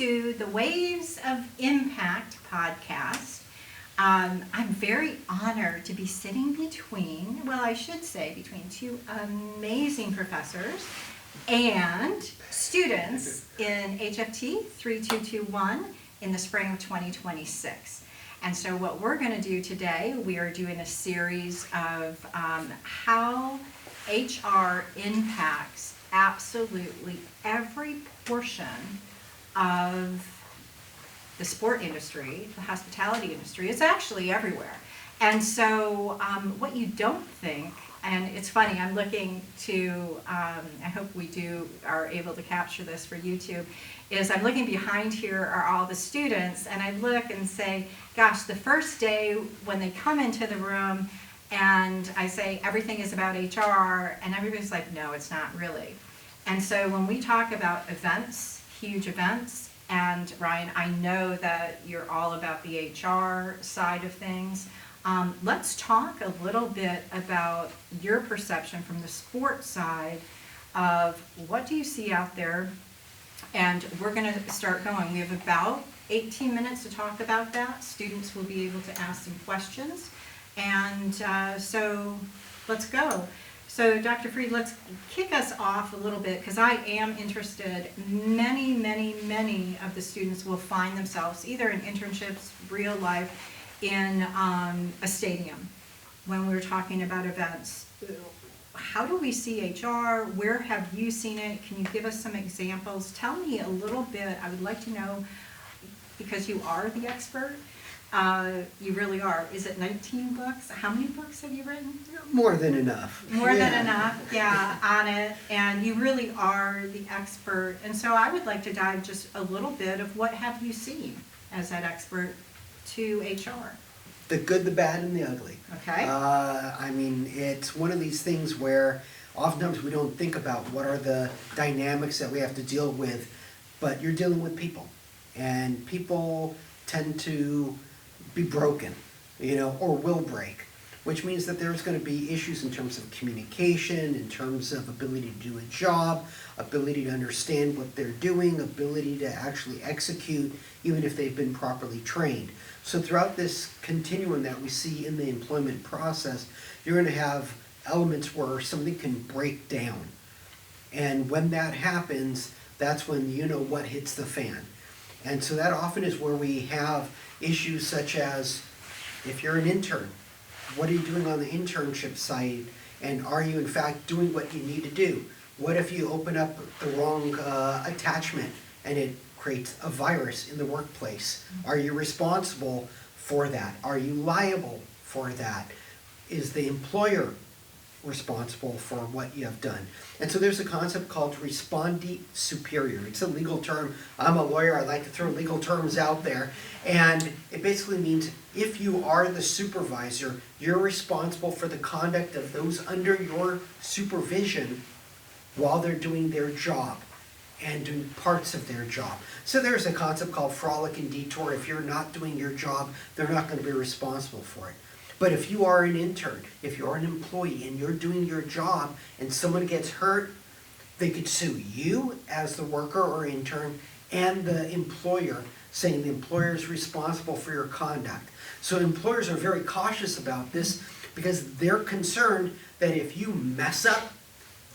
to the Waves of Impact podcast. I'm very honored to be sitting between two amazing professors and students in HFT 3221 in the spring of 2026. And so what we're going to do today, we are doing a series of how HR impacts absolutely every portion of the sport industry, the hospitality industry. It's actually everywhere. And so what you don't think, and it's funny, I'm looking to, I hope are able to capture this for YouTube, is I'm looking behind here are all the students, and I look and say, gosh, the first day when they come into the room and I say everything is about HR, and everybody's like, no, it's not really. And so when we talk about events, huge events, and Ryan, I know that you're all about the HR side of things. Let's talk a little bit about your perception from the sports side of what do you see out there, and we're going to start going. We have about 18 minutes to talk about that. Students will be able to ask some questions, and so let's go. So Dr. Freed, let's kick us off a little bit, because I am interested. Many of the students will find themselves either in internships, real life, in a stadium. When we're talking about events, how do we see HR? Where have you seen it? Can you give us some examples? Tell me a little bit. I would like to know, because you are the expert. You really are. Is it 19 books? How many books have you written? More than enough. More than enough, yeah, on it. And you really are the expert. And so I would like to dive just a little bit of what have you seen as that expert to HR? The good, the bad, and the ugly. Okay. I mean, it's one of these things where oftentimes we don't think about what are the dynamics that we have to deal with, but you're dealing with people. And people tend to be broken, or will break, which means that there's going to be issues in terms of communication, in terms of ability to do a job, ability to understand what they're doing, ability to actually execute, even if they've been properly trained. So throughout this continuum that we see in the employment process, you're going to have elements where something can break down. And when that happens, that's when what hits the fan. And so that often is where we have issues such as, if you're an intern, what are you doing on the internship site, and are you in fact doing what you need to do? What if you open up the wrong attachment and it creates a virus in the workplace? Are you responsible for that? Are you liable for that? Is the employer responsible for what you have done? And so there's a concept called respondeat superior. It's a legal term. I'm a lawyer. I like to throw legal terms out there. And it basically means if you are the supervisor, you're responsible for the conduct of those under your supervision while they're doing their job and doing parts of their job. So there's a concept called frolic and detour. If you're not doing your job, they're not going to be responsible for it. But if you are an intern, if you're an employee and you're doing your job and someone gets hurt, they could sue you as the worker or intern and the employer, saying the employer is responsible for your conduct. So employers are very cautious about this because they're concerned that if you mess up,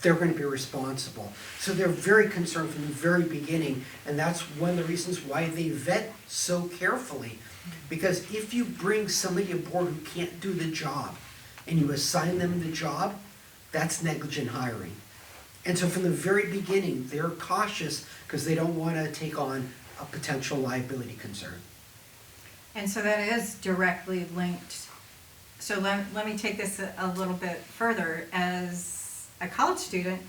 they're going to be responsible. So they're very concerned from the very beginning, and that's one of the reasons why they vet so carefully. Because if you bring somebody aboard who can't do the job and you assign them the job, that's negligent hiring. And so from the very beginning, they're cautious because they don't want to take on a potential liability concern. And so that is directly linked. So let me take this a little bit further. As a college student,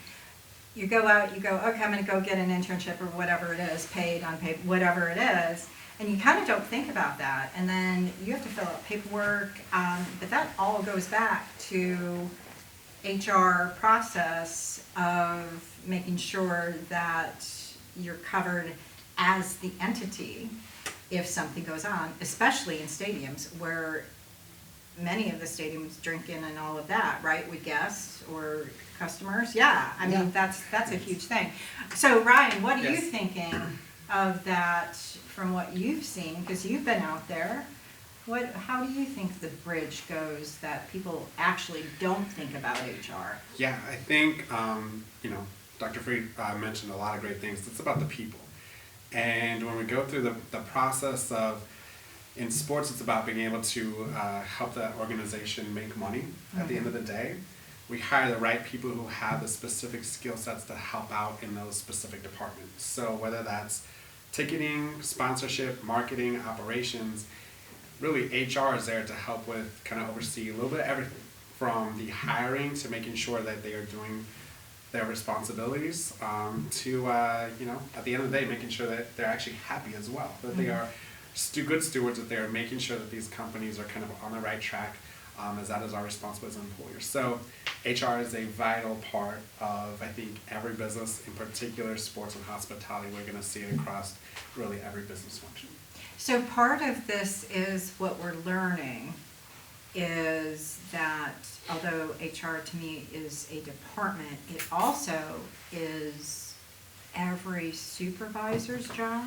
you go out, okay, I'm going to go get an internship or whatever it is, paid, unpaid, whatever it is. And you kind of don't think about that. And then you have to fill out paperwork. But that all goes back to HR process of making sure that you're covered as the entity if something goes on, especially in stadiums where many of the stadiums drink in and all of that, right, with guests or customers. Yeah, I mean, that's a huge thing. So Ryan, what are you thinking of that from what you've seen, because you've been out there, how do you think the bridge goes that people actually don't think about HR? Yeah, I think, Dr. Freed mentioned a lot of great things. It's about the people. And when we go through the process of, in sports, it's about being able to help that organization make money at the end of the day. We hire the right people who have the specific skill sets to help out in those specific departments. So whether that's ticketing, sponsorship, marketing, operations, really HR is there to help with, kind of oversee a little bit of everything, from the hiring to making sure that they are doing their responsibilities, to at the end of the day, making sure that they're actually happy as well, that they are good stewards, that they are making sure that these companies are kind of on the right track, as that is our responsibility as employers. So HR is a vital part of, I think, every business, in particular sports and hospitality. We're going to see it across really every business function. So part of this is what we're learning is that although HR to me is a department, it also is every supervisor's job.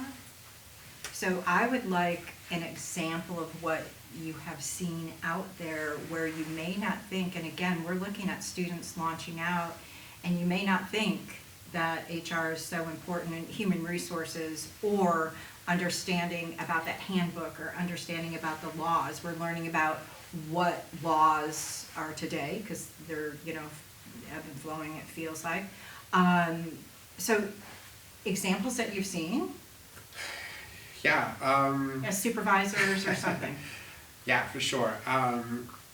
So I would like an example of what you have seen out there where you may not think, and again, we're looking at students launching out, and you may not think that HR is so important in human resources or understanding about that handbook or understanding about the laws. We're learning about what laws are today because they're, ebb and flowing, it feels like. So examples that you've seen? Yeah. As supervisors or something? Yeah, for sure.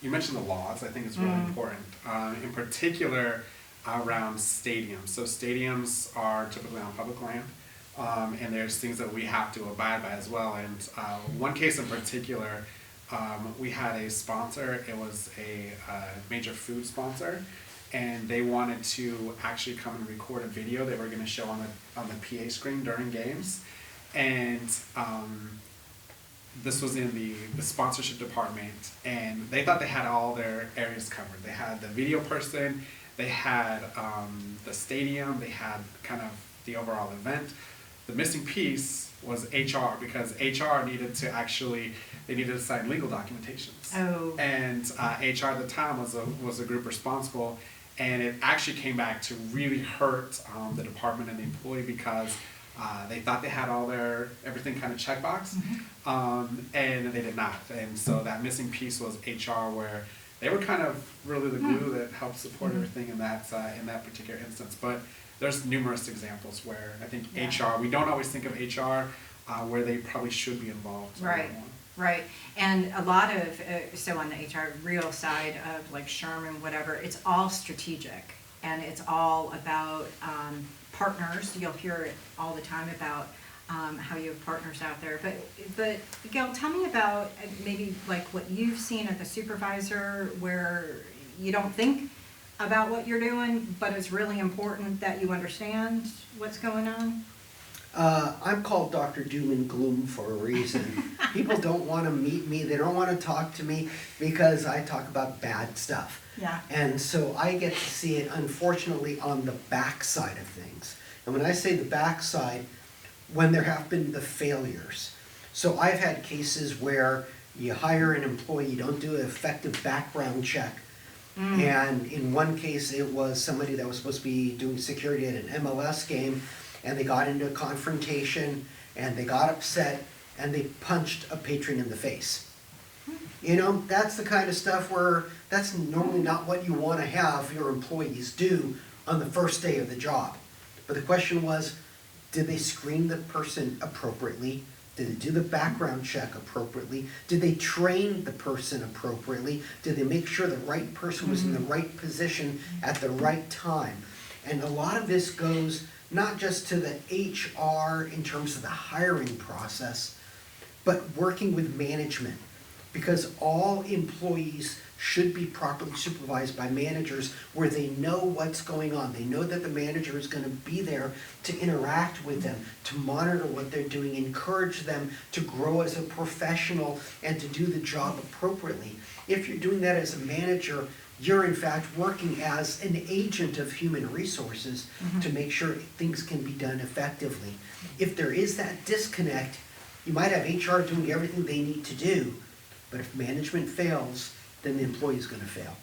You mentioned the laws. I think it's really important. In particular, around stadiums. So stadiums are typically on public land, and there's things that we have to abide by as well. And one case in particular, we had a sponsor. It was a major food sponsor, and they wanted to actually come and record a video they were going to show on the PA screen during games. And this was in the sponsorship department, and they thought they had all their areas covered. They had the video person, they had the stadium, they had kind of the overall event. The missing piece was HR, because HR needed to sign legal documentations. Oh. And HR at the time was a group responsible, and it actually came back to really hurt the department and the employee, because they thought they had everything kind of checkbox, and they did not. And so that missing piece was HR, where they were kind of really the glue that helped support everything in that particular instance. But there's numerous examples where I think HR, we don't always think of HR where they probably should be involved. Right. And a lot of, so on the HR real side of like Sherman, whatever, it's all strategic, and it's all about partners. You'll hear it all the time about how you have partners out there. But Gail, tell me about maybe like what you've seen at the supervisor where you don't think about what you're doing, but it's really important that you understand what's going on. I'm called Dr. Doom and Gloom for a reason. People don't want to meet me. They don't want to talk to me because I talk about bad stuff. Yeah. And so I get to see it, unfortunately, on the backside of things. And when I say the backside, when there have been the failures. So I've had cases where you hire an employee, you don't do an effective background check. And in one case, it was somebody that was supposed to be doing security at an MLS game, and they got into a confrontation, and they got upset, and they punched a patron in the face. That's the kind of stuff where that's normally not what you want to have your employees do on the first day of the job. But the question was, did they screen the person appropriately? Did they do the background check appropriately? Did they train the person appropriately? Did they make sure the right person was in the right position at the right time? And a lot of this goes not just to the HR in terms of the hiring process, but working with management. because all employees should be properly supervised by managers where they know what's going on. They know that the manager is going to be there to interact with them, to monitor what they're doing, encourage them to grow as a professional and to do the job appropriately. If you're doing that as a manager, you're in fact working as an agent of human resources to make sure things can be done effectively. If there is that disconnect, you might have HR doing everything they need to do, but if management fails, then the employee is going to fail.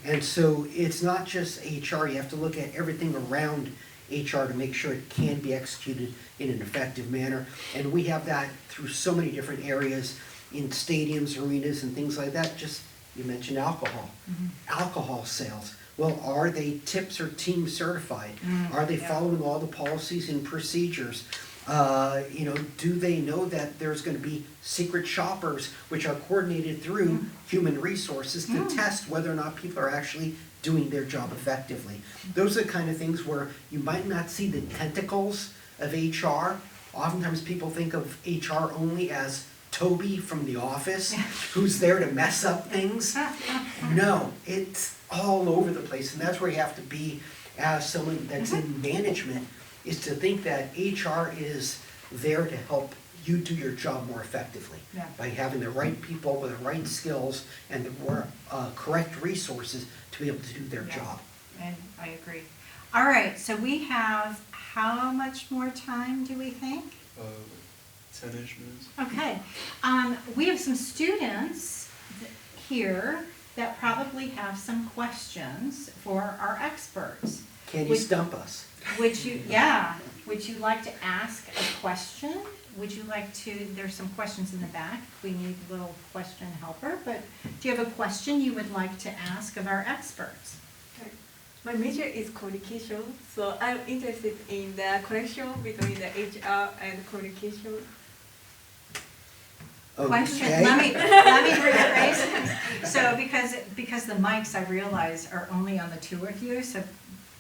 And so it's not just HR, you have to look at everything around HR to make sure it can be executed in an effective manner. And we have that through so many different areas in stadiums, arenas, and things like that. Just, you mentioned alcohol. Alcohol sales. Well, are they TIPS or team certified? Are they following all the policies and procedures? Do they know that there's going to be secret shoppers which are coordinated through human resources to test whether or not people are actually doing their job effectively? Those are the kind of things where you might not see the tentacles of HR. Oftentimes people think of HR only as Toby from The Office, who's there to mess up things. No, it's all over the place, and that's where you have to be as someone that's in management, is to think that HR is there to help you do your job more effectively by having the right people with the right skills and the correct resources to be able to do their job. And I agree. All right, so we have, how much more time do we think? 10-ish minutes. Okay. We have some students here that probably have some questions for our experts. Can you stump us? Would you like to ask a question? Would you like to, there's some questions in the back. We need a little question helper, but do you have a question you would like to ask of our experts? My major is communication, so I'm interested in the connection between the HR and communication. Question. Okay. Let me rephrase it. So because the mics, I realize, are only on the two of you, so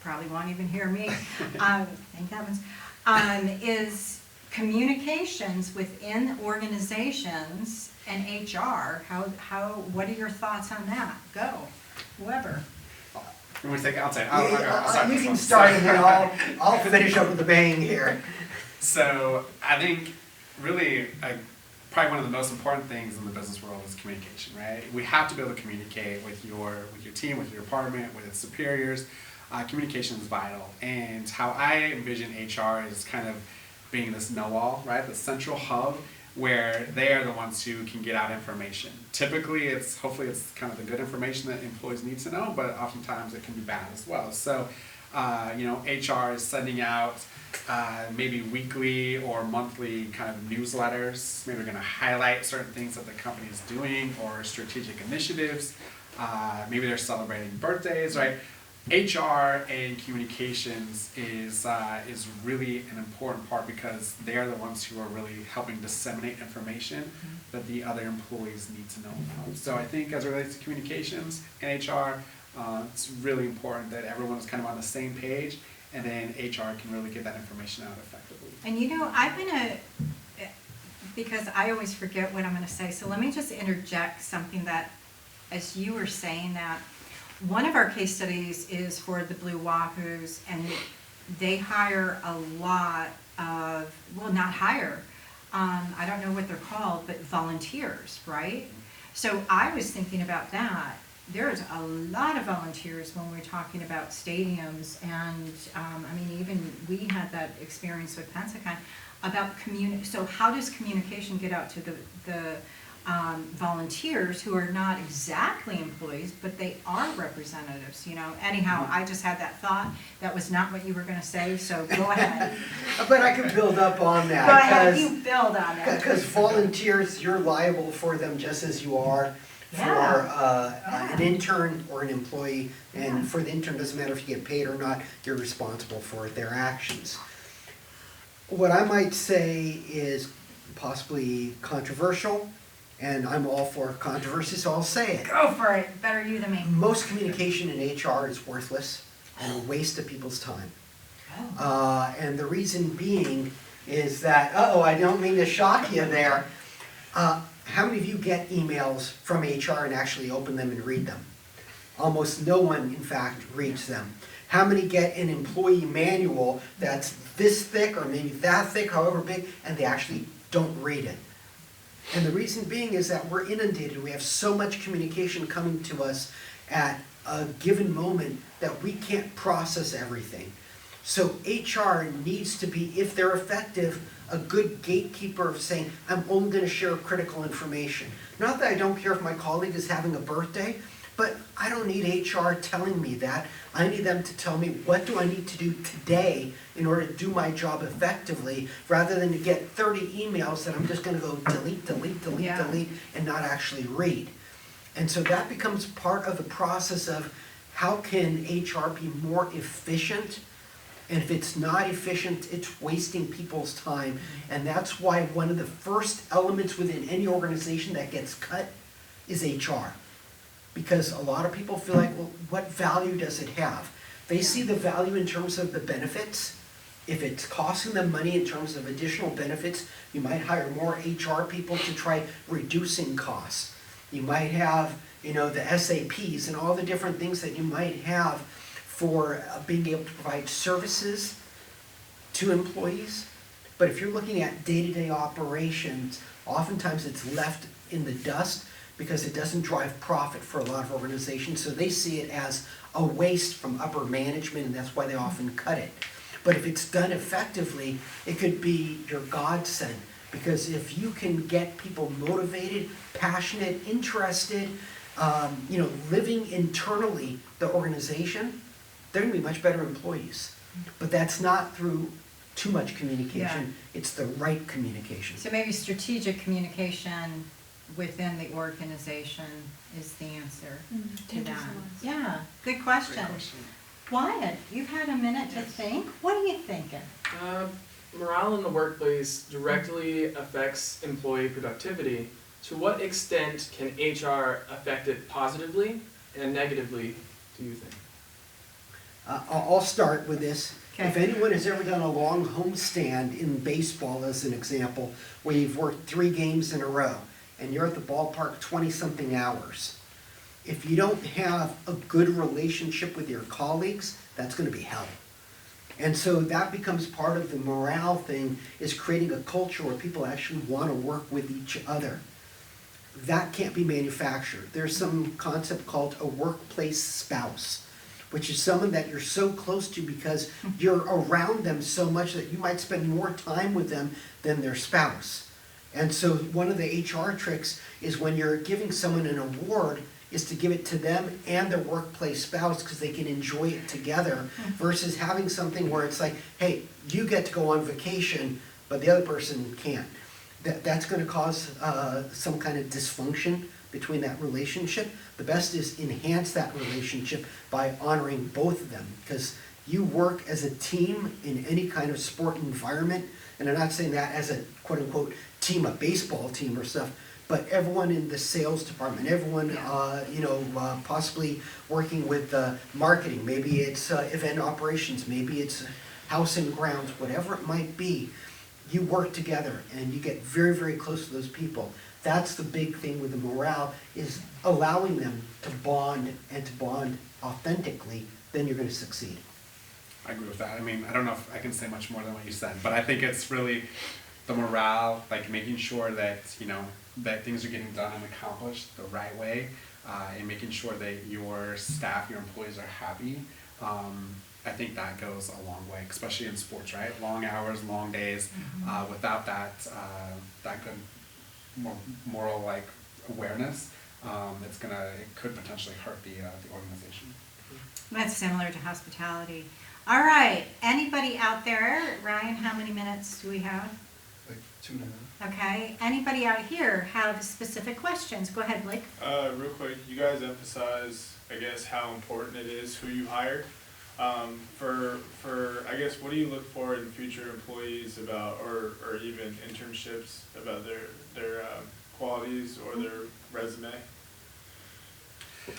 probably won't even hear me. Thank heavens. Is communications within organizations and HR? What are your thoughts on that? Go, whoever. Can we take? I'll take. You can start and then I'll finish up with the bang here. So I think really probably one of the most important things in the business world is communication, right? We have to be able to communicate with your team, with your department, with its superiors. Communication is vital, and how I envision HR is kind of being this know-all, right? The central hub where they are the ones who can get out information. Typically, hopefully it's kind of the good information that employees need to know, but oftentimes it can be bad as well. So, HR is sending out maybe weekly or monthly kind of newsletters. Maybe they're going to highlight certain things that the company is doing or strategic initiatives. Maybe they're celebrating birthdays, right? HR and communications is really an important part because they are the ones who are really helping disseminate information that the other employees need to know about. So I think as it relates to communications and HR, it's really important that everyone is kind of on the same page, and then HR can really get that information out effectively. And because I always forget what I'm going to say, so let me just interject something that, as you were saying that, one of our case studies is for the Blue Wahoos, and they hire a lot of, well, not hire, I don't know what they're called, but volunteers, right? So I was thinking about that. There's a lot of volunteers when we're talking about stadiums, and even we had that experience with Pensacon about so how does communication get out to the volunteers who are not exactly employees, but they are representatives, Anyhow, I just had that thought. That was not what you were going to say, so go ahead. But I can build up on that. Go ahead, you build on that. Because volunteers, you're liable for them just as you are for an intern or an employee. And for the intern, doesn't matter if you get paid or not, you're responsible for their actions. What I might say is possibly controversial, and I'm all for controversy, so I'll say it. Go for it. Better you than me. Most communication in HR is worthless and a waste of people's time. And the reason being is that, I don't mean to shock you there. how many of you get emails from HR and actually open them and read them? Almost no one, in fact, reads them. How many get an employee manual that's this thick or maybe that thick, however big, and they actually don't read it? And the reason being is that we're inundated. We have so much communication coming to us at a given moment that we can't process everything. So HR needs to be, if they're effective, a good gatekeeper of saying, I'm only going to share critical information. Not that I don't care if my colleague is having a birthday, but I don't need HR telling me that. I need them to tell me what do I need to do today in order to do my job effectively, rather than to get 30 emails that I'm just going to go delete, delete, delete, Yeah. delete, and not actually read. And so that becomes part of the process of how can HR be more efficient. And if it's not efficient, it's wasting people's time. And that's why one of the first elements within any organization that gets cut is HR. Because a lot of people feel like, well, what value does it have? They see the value in terms of the benefits. If it's costing them money in terms of additional benefits, you might hire more HR people to try reducing costs. You might have, the SAPs and all the different things that you might have for being able to provide services to employees. But if you're looking at day-to-day operations, oftentimes it's left in the dust because it doesn't drive profit for a lot of organizations. So they see it as a waste from upper management, and that's why they often cut it. But if it's done effectively, it could be your godsend. Because if you can get people motivated, passionate, interested, living internally the organization, they're going to be much better employees. But that's not through too much communication. It's the right communication. So maybe strategic communication within the organization is the answer to Thank you that. so much. Yeah, good question. Great question. Wyatt, you've had a minute to think. What are you thinking? Morale in the workplace directly affects employee productivity. To what extent can HR affect it positively and negatively, do you think? I'll start with this. Okay. If anyone has ever done a long homestand in baseball, as an example, where you've worked 3 games in a row, and you're at the ballpark 20-something hours, if you don't have a good relationship with your colleagues, that's going to be hell. And so that becomes part of the morale thing, is creating a culture where people actually want to work with each other. That can't be manufactured. There's some concept called a workplace spouse, which is someone that you're so close to because you're around them so much that you might spend more time with them than their spouse. And so one of the HR tricks is when you're giving someone an award, is to give it to them and their workplace spouse because they can enjoy it together, versus having something where it's like, hey, you get to go on vacation, but the other person can't. That's going to cause some kind of dysfunction between that relationship. The best is enhance that relationship by honoring both of them, because you work as a team in any kind of sport environment, and I'm not saying that as a quote-unquote team, a baseball team or stuff, but everyone in the sales department, everyone, possibly working with marketing, maybe it's event operations, maybe it's house and grounds, whatever it might be, you work together and you get very, very close to those people. That's the big thing with the morale, is allowing them to bond and to bond authentically, then you're going to succeed. I agree with that. I mean, I don't know if I can say much more than what you said, but I think it's really the morale, like making sure that, that things are getting done and accomplished the right way, and making sure that your staff, your employees are happy. I think that goes a long way, especially in sports, right? Long hours, long days. Without that good moral awareness, it could potentially hurt the organization. That's similar to hospitality. All right, anybody out there? Ryan, how many minutes do we have? Like 2.5. Okay, anybody out here have specific questions? Go ahead, Blake. Real quick, you guys emphasize, I guess, how important it is who you hire. For I guess, what do you look for in future employees about, or even internships, about their qualities or their resume?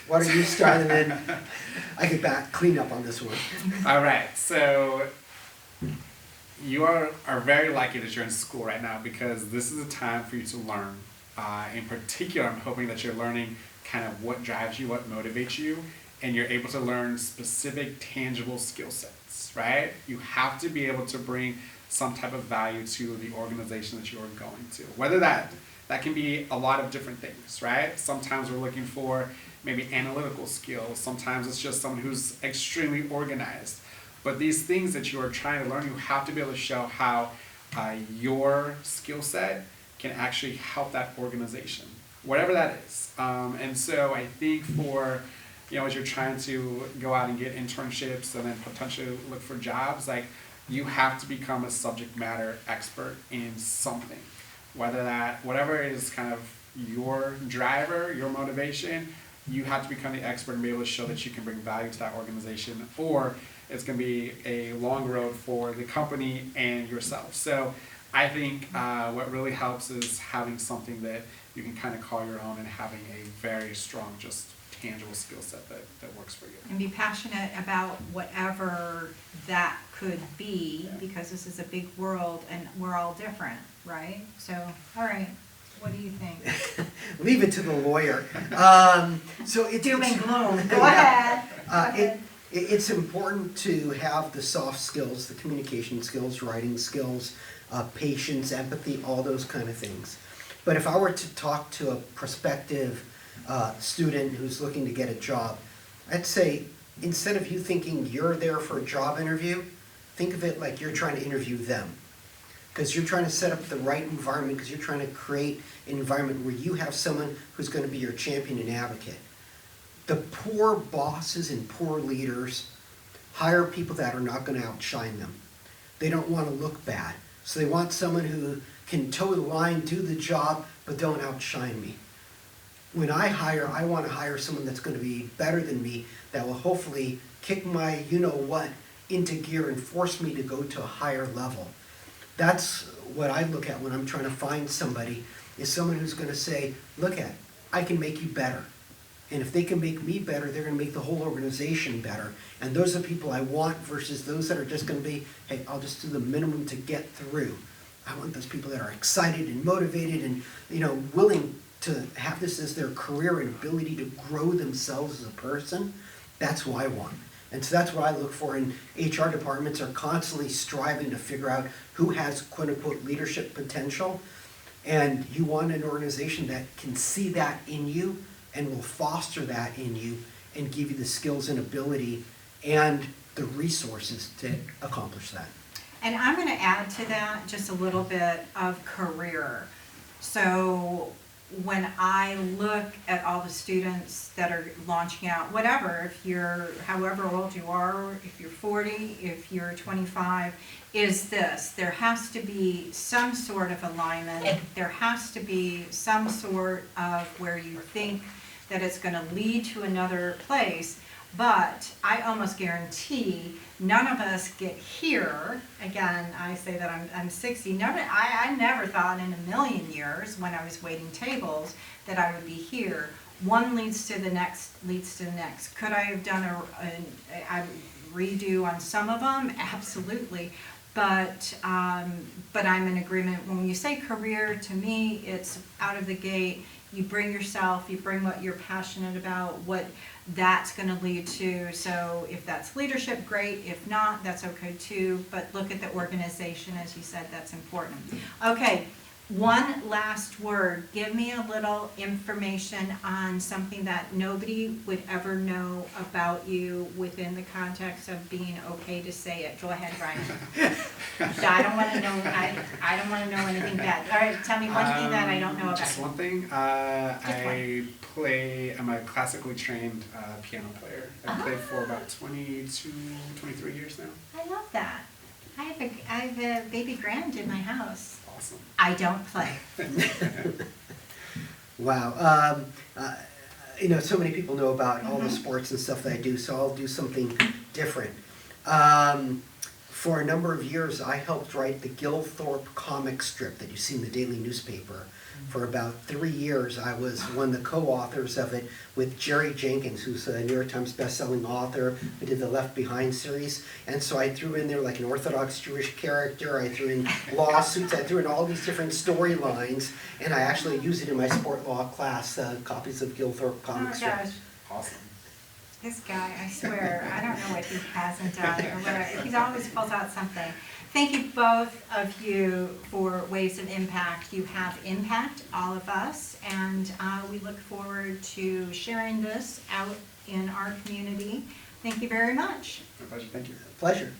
Why don't you start, and then I get back, clean up on this one. All right, so you are very lucky that you're in school right now, because this is a time for you to learn. In particular, I'm hoping that you're learning kind of what drives you, what motivates you, and you're able to learn specific tangible skill sets, right? You have to be able to bring some type of value to the organization that you're going to. Whether that can be a lot of different things, right? Sometimes we're looking for maybe analytical skills. Sometimes it's just someone who's extremely organized. But these things that you are trying to learn, you have to be able to show how your skill set can actually help that organization, whatever that is. And so I think for, as you're trying to go out and get internships and then potentially look for jobs, like, you have to become a subject matter expert in something. Whatever is kind of your driver, your motivation, you have to become the expert and be able to show that you can bring value to that organization, or it's going to be a long road for the company and yourself. So I think what really helps is having something that you can kind of call your own and having a very strong, just tangible skill set that works for you. And be passionate about whatever that could be, because this is a big world and we're all different, right? So, all right, what do you think? Leave it to the lawyer. So it's Doom and gloom. Go Yeah. ahead. It's important to have the soft skills, the communication skills, writing skills, patience, empathy, all those kind of things. But if I were to talk to a prospective student who's looking to get a job, I'd say, instead of you thinking you're there for a job interview, think of it like you're trying to interview them. Because you're trying to set up the right environment, because you're trying to create an environment where you have someone who's going to be your champion and advocate. The poor bosses and poor leaders hire people that are not going to outshine them. They don't want to look bad. So they want someone who can toe the line, do the job, but don't outshine me. When I hire, I want to hire someone that's going to be better than me, that will hopefully kick my you-know-what into gear and force me to go to a higher level. That's what I look at when I'm trying to find somebody, is someone who's going to say, look at, I can make you better. And if they can make me better, they're going to make the whole organization better. And those are the people I want versus those that are just going to be, hey, I'll just do the minimum to get through. I want those people that are excited and motivated and, willing to have this as their career and ability to grow themselves as a person. That's who I want. And so that's what I look for, and HR departments are constantly striving to figure out who has quote-unquote leadership potential. And you want an organization that can see that in you and will foster that in you and give you the skills and ability and the resources to accomplish that. And I'm going to add to that just a little bit of career. So when I look at all the students that are launching out, whatever, if you're however old you are, if you're 40, if you're 25, is this: there has to be some sort of alignment. There has to be some sort of where you think that it's going to lead to another place. But I almost guarantee none of us get here. Again, I say that I'm 60. I never thought in a million years when I was waiting tables that I would be here. One leads to the next, leads to the next. Could I have done a redo on some of them? Absolutely. But I'm in agreement. When you say career, to me, it's out of the gate. You bring yourself, you bring what you're passionate about, what that's going to lead to. So if that's leadership, great. If not, that's okay too. But look at the organization, as you said, that's important. Okay, one last word. Give me a little information on something that nobody would ever know about you within the context of being okay to say it. Go ahead, Ryan. I don't want to know. I don't want to know anything bad. All right, tell me one thing that I don't know about. Just one thing. I'm a classically trained piano player. I've played for about 22, 23 years now. I love that. I have a baby grand in my house. Awesome. I don't play. Wow. So many people know about all the sports and stuff that I do, so I'll do something different. For a number of years, I helped write the Gilthorpe comic strip that you see in the daily newspaper. For about 3 years, I was one of the co-authors of it with Jerry Jenkins, who's a New York Times best-selling author. We did the Left Behind series, and so I threw in there like an Orthodox Jewish character, I threw in lawsuits, I threw in all these different storylines, and I actually used it in my sport law class, copies of Gilthorpe Oh comic my strip. gosh, Awesome. this guy, I swear, I don't know what he hasn't done or whatever. He always pulls out something. Thank you both of you for Waves of Impact. You have impact all of us, and we look forward to sharing this out in our community. Thank you very much. My pleasure. Thank you. Pleasure.